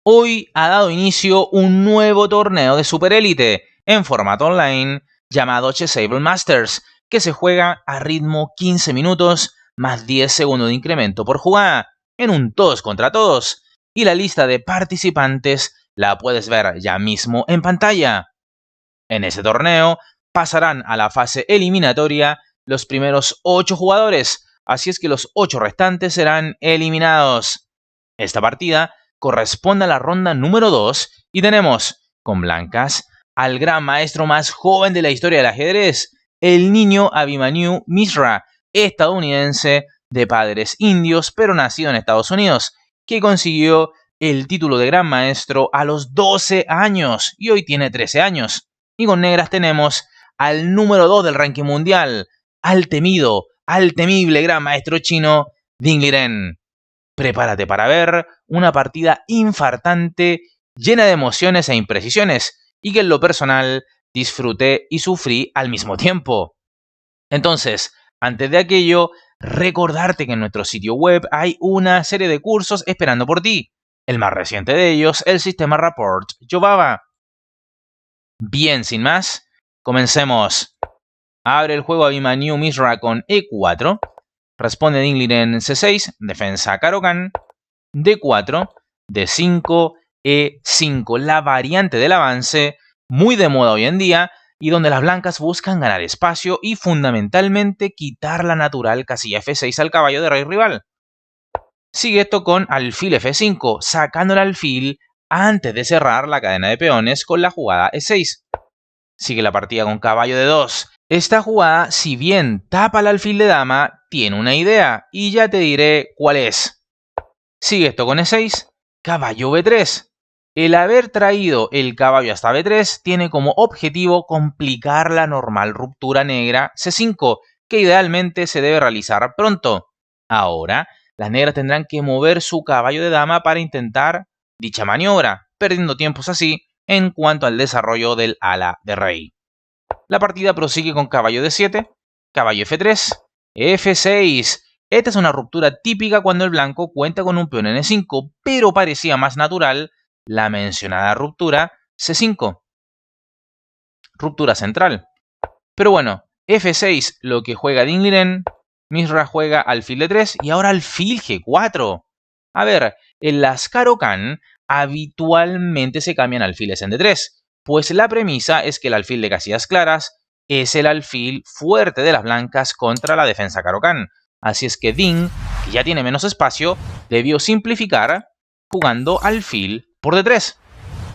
Hoy ha dado inicio un nuevo torneo de Super Elite en formato online llamado Chessable Masters, que se juega a ritmo 15 minutos más 10 segundos de incremento por jugada, en un todos contra todos, y la lista de participantes la puedes ver ya mismo en pantalla. En ese torneo pasarán a la fase eliminatoria los primeros 8 jugadores, así es que los 8 restantes serán eliminados. Esta partida corresponde a la ronda número 2 y tenemos con blancas al gran maestro más joven de la historia del ajedrez, el niño Abhimanyu Mishra, estadounidense de padres indios pero nacido en Estados Unidos, que consiguió el título de gran maestro a los 12 años y hoy tiene 13 años. Y con negras tenemos al número 2 del ranking mundial, al temido, al temible gran maestro chino Ding Liren. Prepárate para ver una partida infartante, llena de emociones e imprecisiones, y que en lo personal disfruté y sufrí al mismo tiempo. Entonces, antes de aquello, recordarte que en nuestro sitio web hay una serie de cursos esperando por ti. El más reciente de ellos, el sistema Rapport Jobava. Bien, sin más, comencemos. Abre el juego Abhimanyu Mishra con E4. Responde Ding Liren C6, defensa Caro-Kann, D4, D5, E5, la variante del avance, muy de moda hoy en día, y donde las blancas buscan ganar espacio y fundamentalmente quitar la natural casilla F6 al caballo de rey rival. Sigue esto con alfil F5, sacando el alfil antes de cerrar la cadena de peones con la jugada E6. Sigue la partida con caballo de 2. Esta jugada, si bien tapa el alfil de dama, tiene una idea, y ya te diré cuál es. Sigue esto con E6, caballo B3. El haber traído el caballo hasta B3 tiene como objetivo complicar la normal ruptura negra C5, que idealmente se debe realizar pronto. Ahora, las negras tendrán que mover su caballo de dama para intentar dicha maniobra, perdiendo tiempos así en cuanto al desarrollo del ala de rey. La partida prosigue con caballo D7, caballo F3, F6. Esta es una ruptura típica cuando el blanco cuenta con un peón en E5, pero parecía más natural la mencionada ruptura C5. Ruptura central. Pero bueno, F6 lo que juega Ding Liren, Mishra juega alfil D3 y ahora alfil G4. A ver, en las Caro-Kann habitualmente se cambian alfiles en D3, pues la premisa es que el alfil de casillas claras es el alfil fuerte de las blancas contra la defensa Caro-Kann. Así es que Ding, que ya tiene menos espacio, debió simplificar jugando alfil por D3.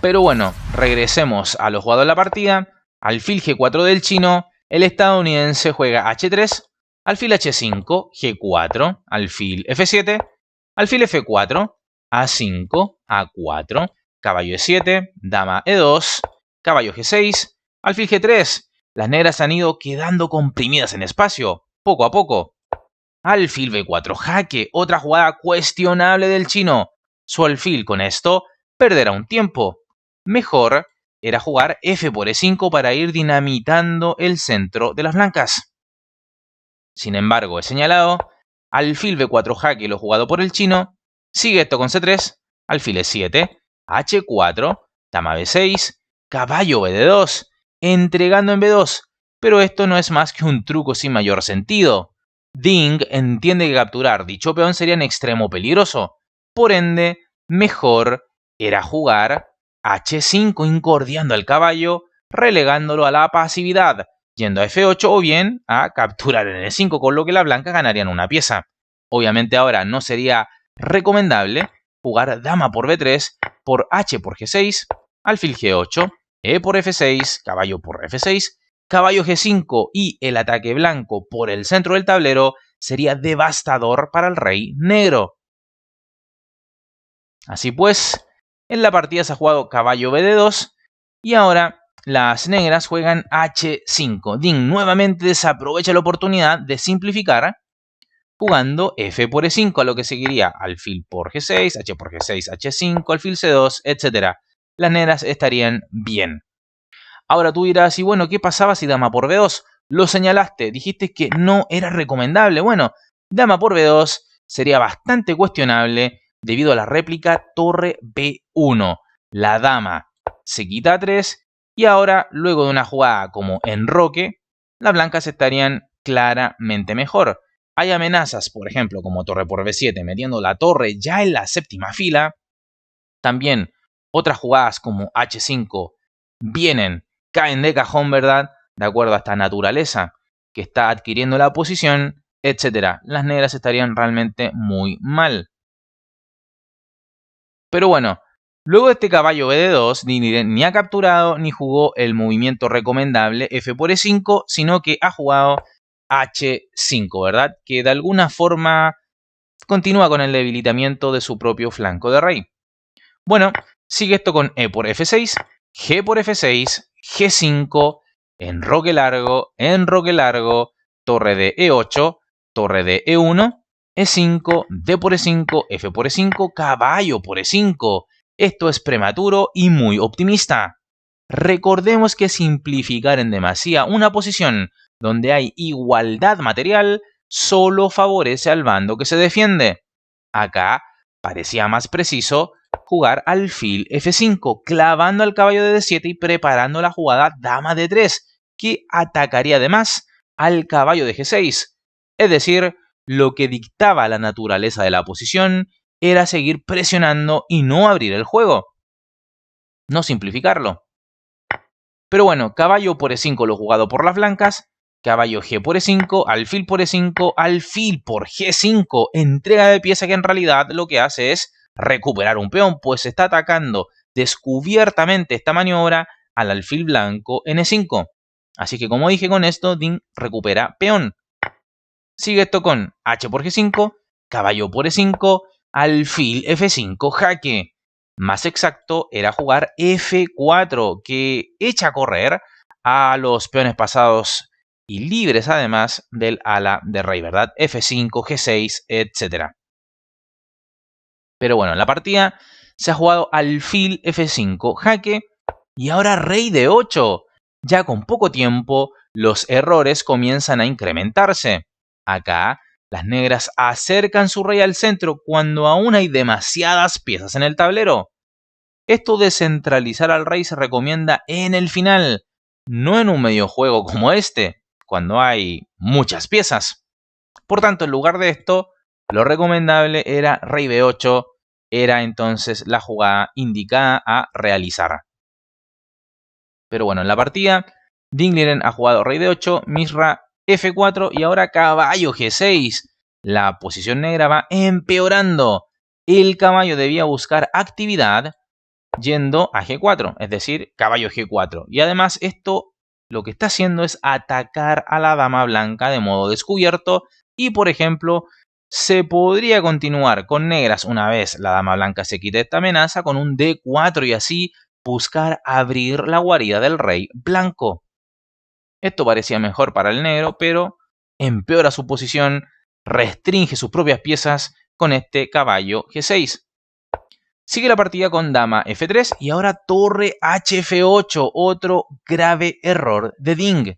Pero bueno, regresemos a lo jugado en la partida. Alfil G4 del chino, el estadounidense juega H3, alfil H5, G4, alfil F7, alfil F4, A5, A4, caballo E7, dama E2, caballo G6, alfil G3. Las negras han ido quedando comprimidas en espacio, poco a poco. Alfil B4, jaque, otra jugada cuestionable del chino. Su alfil con esto perderá un tiempo. Mejor era jugar F por E5 para ir dinamitando el centro de las blancas. Sin embargo, he señalado, alfil B4 jaque lo jugado por el chino, sigue esto con C3, alfil E7, H4, dama B6, caballo BD2, entregando en B2, pero esto no es más que un truco sin mayor sentido. Ding entiende que capturar dicho peón sería en extremo peligroso, por ende, mejor era jugar H5 incordiando al caballo, relegándolo a la pasividad, yendo a F8 o bien a capturar en E5, con lo que la blanca ganarían una pieza. Obviamente ahora no sería recomendable jugar dama por B3, por H por G6, alfil G8, E por F6, caballo por F6, caballo G5 y el ataque blanco por el centro del tablero sería devastador para el rey negro. Así pues, en la partida se ha jugado caballo BD2 y ahora las negras juegan H5. Ding nuevamente desaprovecha la oportunidad de simplificar jugando F por E5, a lo que seguiría alfil por G6, H por G6, H5, alfil C2, etc. Las negras estarían bien. Ahora tú dirás, y bueno, ¿qué pasaba si dama por B2? Lo señalaste, dijiste que no era recomendable. Bueno, dama por B2 sería bastante cuestionable debido a la réplica torre B1. La dama se quita a 3 y ahora, luego de una jugada como enroque, las blancas estarían claramente mejor. Hay amenazas, por ejemplo, como torre por B7, metiendo la torre ya en la séptima fila. También otras jugadas como H5 vienen, caen de cajón, ¿verdad? De acuerdo a esta naturaleza que está adquiriendo la posición, etc. Las negras estarían realmente muy mal. Pero bueno, luego de este caballo BD2, ni ha capturado ni jugó el movimiento recomendable F por E5, sino que ha jugado H5, ¿verdad? Que de alguna forma continúa con el debilitamiento de su propio flanco de rey. Bueno, sigue esto con E por F6, G por F6, G5, enroque largo, torre de E8, torre de E1, E5, D por E5, F por E5, caballo por E5. Esto es prematuro y muy optimista. Recordemos que simplificar en demasía una posición donde hay igualdad material solo favorece al bando que se defiende. Acá parecía más preciso jugar alfil F5, clavando al caballo de D7 y preparando la jugada dama de 3, que atacaría además al caballo de G6. Es decir, lo que dictaba la naturaleza de la posición era seguir presionando y no abrir el juego. No simplificarlo. Pero bueno, caballo por E5 lo jugado por las blancas, caballo G por E5, alfil por E5, alfil por G5, entrega de pieza que en realidad lo que hace es recuperar un peón, pues está atacando descubiertamente esta maniobra al alfil blanco en E5. Así que como dije con esto, Dean recupera peón. Sigue esto con H por G5, caballo por E5, alfil F5, jaque. Más exacto era jugar F4, que echa a correr a los peones pasados y libres además del ala de rey, ¿verdad? F5, G6, etc. Pero bueno, en la partida se ha jugado alfil F5, jaque, y ahora rey de 8. Ya con poco tiempo, los errores comienzan a incrementarse. Acá, las negras acercan su rey al centro cuando aún hay demasiadas piezas en el tablero. Esto de centralizar al rey se recomienda en el final, no en un mediojuego como este, cuando hay muchas piezas. Por tanto, en lugar de esto, lo recomendable era rey b8, era entonces la jugada indicada a realizar. Pero bueno, en la partida, Dingliren ha jugado rey d8, Misra f4 y ahora caballo g6. La posición negra va empeorando. El caballo debía buscar actividad yendo a g4, es decir, caballo g4. Y además esto lo que está haciendo es atacar a la dama blanca de modo descubierto y, por ejemplo, se podría continuar con negras una vez la dama blanca se quite esta amenaza con un d4 y así buscar abrir la guarida del rey blanco. Esto parecía mejor para el negro, pero empeora su posición, restringe sus propias piezas con este caballo g6. Sigue la partida con dama f3 y ahora torre hf8, otro grave error de Ding.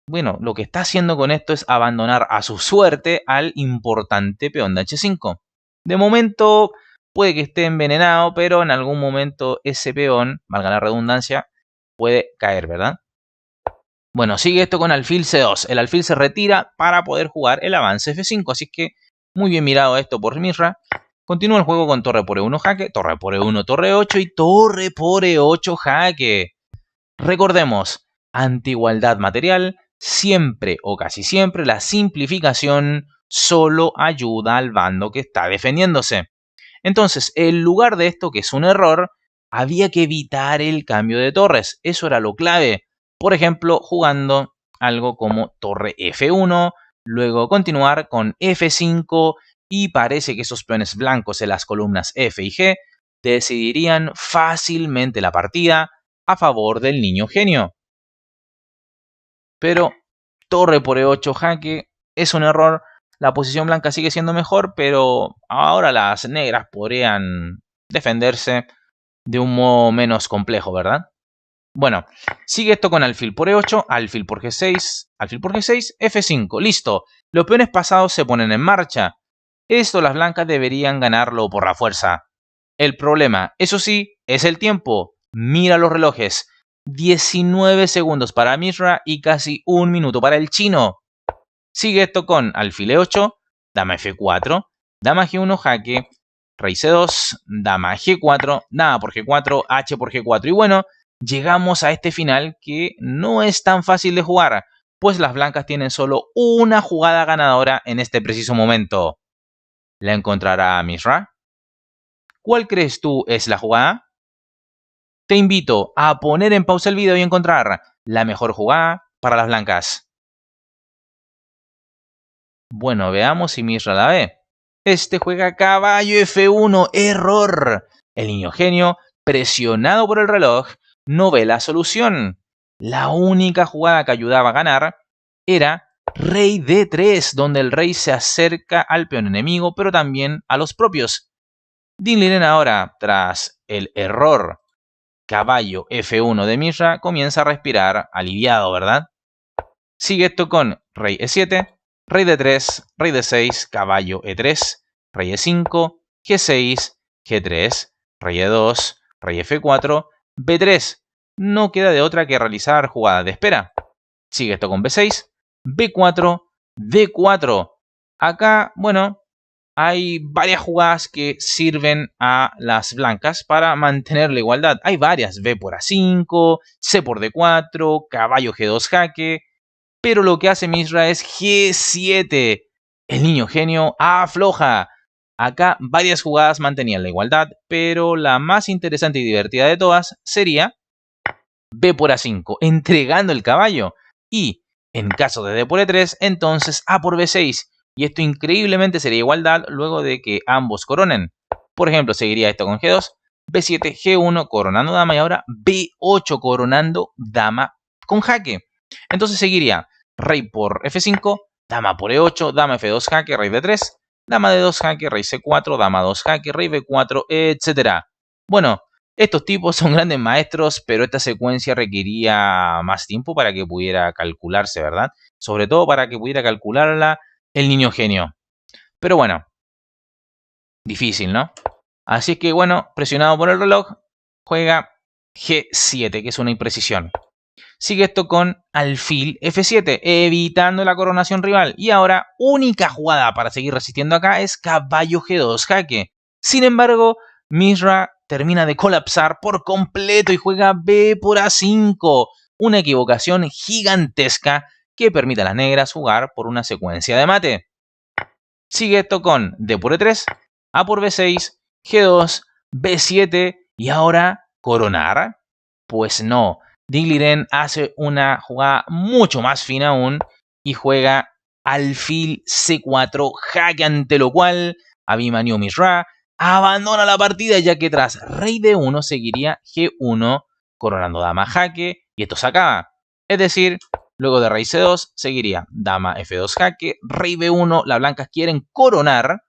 Bueno, lo que está haciendo con esto es abandonar a su suerte al importante peón de h5. De momento puede que esté envenenado, pero en algún momento ese peón, valga la redundancia, puede caer, ¿verdad? Bueno, sigue esto con alfil c2. El alfil se retira para poder jugar el avance f5, así que muy bien mirado esto por Misra. Continúa el juego con torre por e1 jaque, torre por e1, torre 8 y torre por e8 jaque. Recordemos, ante igualdad material, siempre o casi siempre la simplificación solo ayuda al bando que está defendiéndose. Entonces, en lugar de esto, que es un error, había que evitar el cambio de torres. Eso era lo clave. Por ejemplo, jugando algo como torre f1, luego continuar con f5 y parece que esos peones blancos en las columnas F y G decidirían fácilmente la partida a favor del niño genio. Pero torre por E8 jaque es un error. La posición blanca sigue siendo mejor, pero ahora las negras podrían defenderse de un modo menos complejo, ¿verdad? Bueno, sigue esto con alfil por E8, alfil por G6, alfil por G6, F5. Listo. Los peones pasados se ponen en marcha. Esto las blancas deberían ganarlo por la fuerza. El problema, eso sí, es el tiempo. Mira los relojes. 19 segundos para Mishra y casi 1 minuto para el chino. Sigue esto con alfil E8, dama F4, dama G1 jaque, rey C2, dama G4, dama por G4, H por G4. Y bueno, llegamos a este final que no es tan fácil de jugar, pues las blancas tienen solo una jugada ganadora en este preciso momento. ¿La encontrará Mishra? ¿Cuál crees tú es la jugada? Te invito a poner en pausa el video y encontrar la mejor jugada para las blancas. Bueno, veamos si Mishra la ve. Este juega caballo F1, error. El niño genio, presionado por el reloj, no ve la solución. La única jugada que ayudaba a ganar era rey D3, donde el rey se acerca al peón enemigo, pero también a los propios. Din Liren ahora, tras el error caballo F1 de Mishra, comienza a respirar aliviado, ¿verdad? Sigue esto con rey E7, rey D3, rey D6, caballo E3, rey E5, G6, G3, rey E2, rey F4, B3. No queda de otra que realizar jugadas de espera. Sigue esto con B6, B4, D4. Acá, bueno, hay varias jugadas que sirven a las blancas para mantener la igualdad. Hay varias, B por A5, C por D4, caballo G2 jaque. Pero lo que hace Mishra es G7. El niño genio afloja. Acá varias jugadas mantenían la igualdad, pero la más interesante y divertida de todas sería B por A5, entregando el caballo. Y en caso de D por E3, entonces A por B6. Y esto increíblemente sería igualdad luego de que ambos coronen. Por ejemplo, seguiría esto con G2, B7, G1 coronando dama y ahora B8 coronando dama con jaque. Entonces seguiría rey por F5, dama por E8, dama F2 jaque, rey D3, dama D2 jaque, rey C4, dama 2 jaque, rey B4, etc. Bueno, estos tipos son grandes maestros, pero esta secuencia requería más tiempo para que pudiera calcularse, ¿verdad? Sobre todo para que pudiera calcularla el niño genio. Pero bueno, difícil, ¿no? Así que bueno, presionado por el reloj, juega G7, que es una imprecisión. Sigue esto con alfil F7, evitando la coronación rival. Y ahora, única jugada para seguir resistiendo acá es caballo G2 jaque. Sin embargo, Mishra termina de colapsar por completo y juega B por A5. Una equivocación gigantesca que permite a las negras jugar por una secuencia de mate. Sigue esto con D por E3, A por B6, G2, B7 y ahora coronar. Pues no, Din Liren hace una jugada mucho más fina aún y juega alfil C4 jaque, ante lo cual Abhimanyu Mishra abandona la partida, ya que tras rey D1 seguiría G1 coronando dama jaque y esto se acaba. Es decir, luego de rey C2 seguiría dama F2 jaque, rey B1. Las blancas quieren coronar,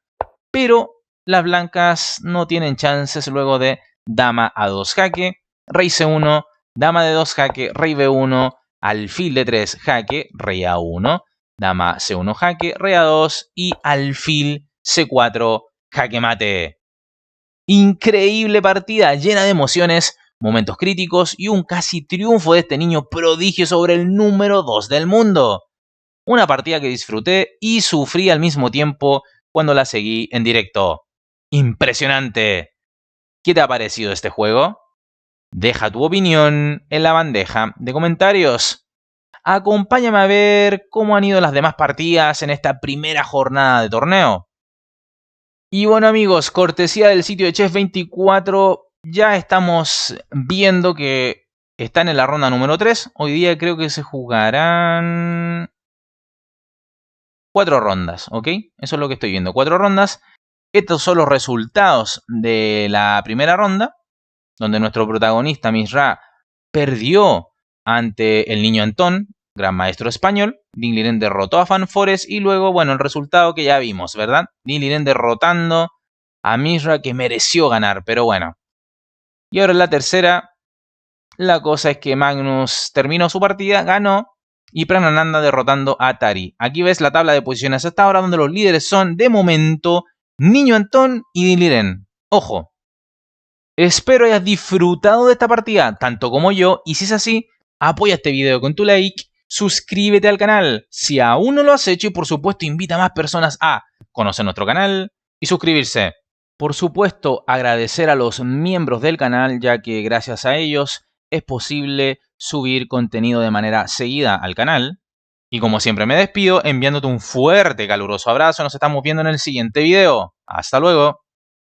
pero las blancas no tienen chances luego de dama A2 jaque, rey C1, dama D2 jaque, rey B1, alfil D3 jaque, rey A1, dama C1 jaque, rey A2 y alfil C4 jaque mate. Increíble partida, llena de emociones, momentos críticos y un casi triunfo de este niño prodigio sobre el número 2 del mundo. Una partida que disfruté y sufrí al mismo tiempo cuando la seguí en directo. ¡Impresionante! ¿Qué te ha parecido este juego? Deja tu opinión en la bandeja de comentarios. Acompáñame a ver cómo han ido las demás partidas en esta primera jornada de torneo. Y bueno amigos, cortesía del sitio de Chess24, ya estamos viendo que están en la ronda número 3. Hoy día creo que se jugarán 4 rondas, ¿ok? Eso es lo que estoy viendo, 4 rondas. Estos son los resultados de la primera ronda, donde nuestro protagonista Mishra perdió ante el niño Antón, gran maestro español. Din Liren derrotó a Fanfores y luego, bueno, el resultado que ya vimos, ¿verdad? Din Liren derrotando a Mishra, que mereció ganar, pero bueno. Y ahora en la tercera, la cosa es que Magnus terminó su partida, ganó, y Pranananda derrotando a Tari. Aquí ves la tabla de posiciones hasta ahora, donde los líderes son, de momento, Niño Antón y Diliren. ¡Ojo! Espero hayas disfrutado de esta partida, tanto como yo, y si es así, apoya este video con tu like, suscríbete al canal si aún no lo has hecho y por supuesto invita a más personas a conocer nuestro canal y suscribirse. Por supuesto, agradecer a los miembros del canal, ya que gracias a ellos es posible subir contenido de manera seguida al canal. Y como siempre me despido enviándote un fuerte, caluroso abrazo. Nos estamos viendo en el siguiente video. ¡Hasta luego!